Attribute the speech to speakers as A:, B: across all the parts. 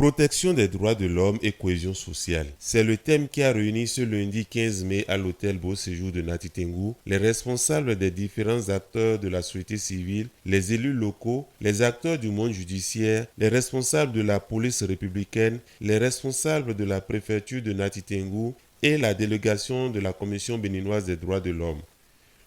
A: Protection des droits de l'homme et cohésion sociale. C'est le thème qui a réuni ce lundi 15 mai à l'hôtel Beau Séjour de Nati Tengou les responsables des différents acteurs de la société civile, les élus locaux, les acteurs du monde judiciaire, les responsables de la police républicaine, les responsables de la préfecture de Nati Tengou et la délégation de la Commission béninoise des droits de l'homme.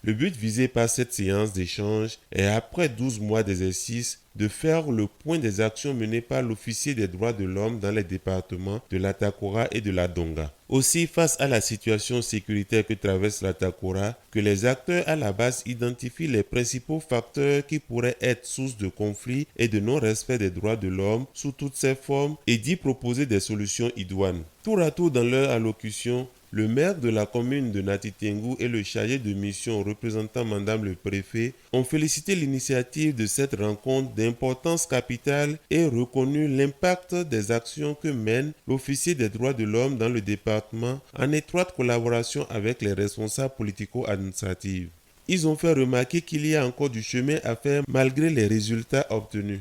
A: Le but visé par cette séance d'échange est, après 12 mois d'exercice, de faire le point des actions menées par l'officier des droits de l'homme dans les départements de l'Atakora et de la Donga. Aussi, face à la situation sécuritaire que traverse l'Atakora, que les acteurs à la base identifient les principaux facteurs qui pourraient être source de conflits et de non-respect des droits de l'homme sous toutes ses formes et d'y proposer des solutions idoines. Tour à tour dans leur allocution, le maire de la commune de Nati Tengou et le chargé de mission représentant Madame le préfet ont félicité l'initiative de cette rencontre d'importance capitale et reconnu l'impact des actions que mène l'officier des droits de l'homme dans le département en étroite collaboration avec les responsables politico-administratifs. Ils ont fait remarquer qu'il y a encore du chemin à faire malgré les résultats obtenus.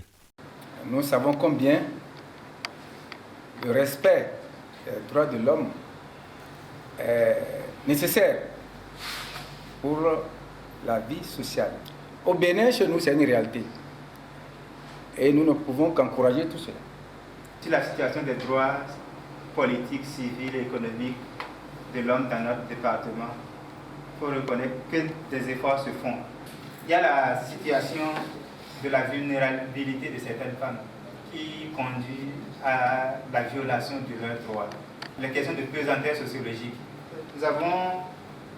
B: Nous savons combien le respect des droits de l'homme est nécessaire pour la vie sociale. Au Bénin, chez nous, c'est une réalité. Et nous ne pouvons qu'encourager tout cela.
C: Sur la situation des droits politiques, civils et économiques de l'homme dans notre département, il faut reconnaître que des efforts se font. Il y a la situation de la vulnérabilité de certaines femmes qui conduit à la violation de leurs droits. Les questions de pesanteur sociologique. Nous avons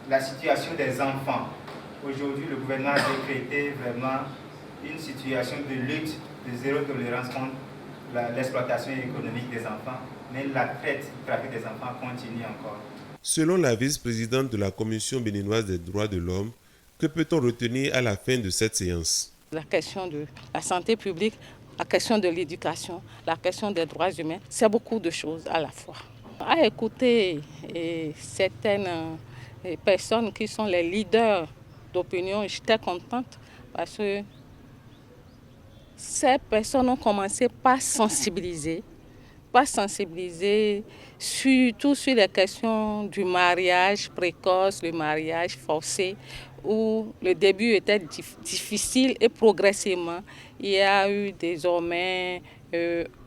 C: la situation des enfants. Aujourd'hui, le gouvernement a décrété vraiment une situation de lutte de zéro tolérance contre l'exploitation économique des enfants, mais la traite, le trafic des enfants continue encore.
A: Selon la vice-présidente de la Commission béninoise des droits de l'homme, que peut-on retenir à la fin de cette séance?
D: La question de la santé publique, la question de l'éducation, la question des droits humains, c'est beaucoup de choses à la fois. À écouter certaines personnes qui sont les leaders d'opinion, j'étais contente parce que ces personnes ont commencé par sensibiliser surtout sur les questions du mariage précoce, le mariage forcé, où le début était difficile et progressivement, il y a eu désormais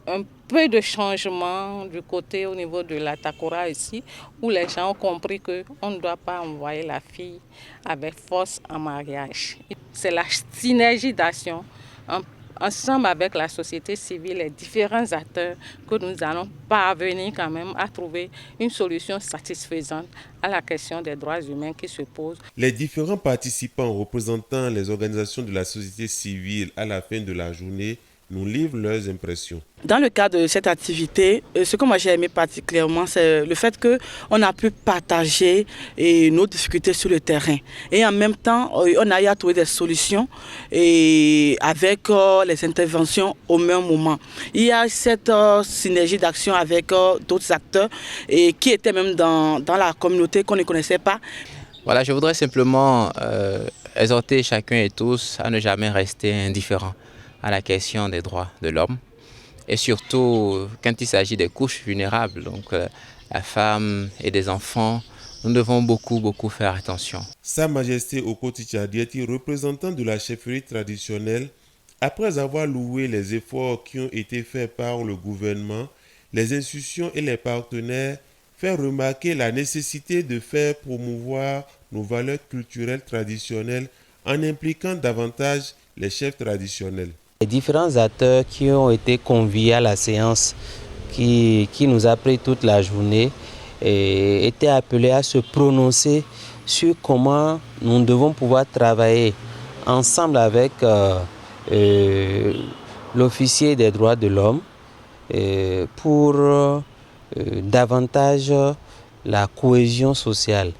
D: un peu de changement du côté au niveau de l'Atakora ici, où les gens ont compris qu'on ne doit pas envoyer la fille avec force en mariage. C'est la synergie d'action ensemble avec la société civile, les différents acteurs, que nous allons parvenir quand même à trouver une solution satisfaisante à la question des droits humains qui se pose.
A: Les différents participants représentant les organisations de la société civile à la fin de la journée nous livrent leurs impressions.
E: Dans le cadre de cette activité, ce que moi j'ai aimé particulièrement, c'est le fait qu'on a pu partager nos difficultés sur le terrain. Et en même temps, on a eu à trouver des solutions avec les interventions au même moment. Il y a cette synergie d'action avec d'autres acteurs qui étaient même dans la communauté qu'on ne connaissait pas.
F: Voilà, je voudrais simplement exhorter chacun et tous à ne jamais rester indifférents à la question des droits de l'homme et surtout quand il s'agit des couches vulnérables, donc la femme et des enfants, nous devons beaucoup faire attention.
A: Sa Majesté Okoti Tchadiati, représentant de la chefferie traditionnelle, après avoir loué les efforts qui ont été faits par le gouvernement, les institutions et les partenaires, fait remarquer la nécessité de faire promouvoir nos valeurs culturelles traditionnelles en impliquant davantage les chefs traditionnels.
G: Les différents acteurs qui ont été conviés à la séance qui nous a pris toute la journée étaient appelés à se prononcer sur comment nous devons pouvoir travailler ensemble avec l'officier des droits de l'homme pour davantage la cohésion sociale.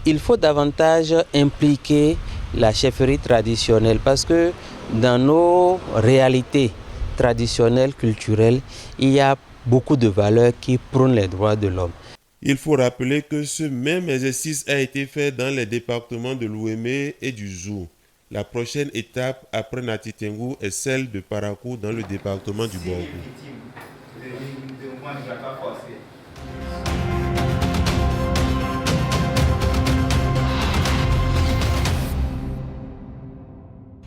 G: Il faut davantage impliquer la chefferie traditionnelle parce que dans nos réalités traditionnelles, culturelles, il y a beaucoup de valeurs qui prônent les droits de l'homme.
A: Il faut rappeler que ce même exercice a été fait dans les départements de l'Ouémé et du Zou. La prochaine étape après Nati Tengou est celle de Parakou dans le département du Borgou.
C: mouvement migratoire forcé.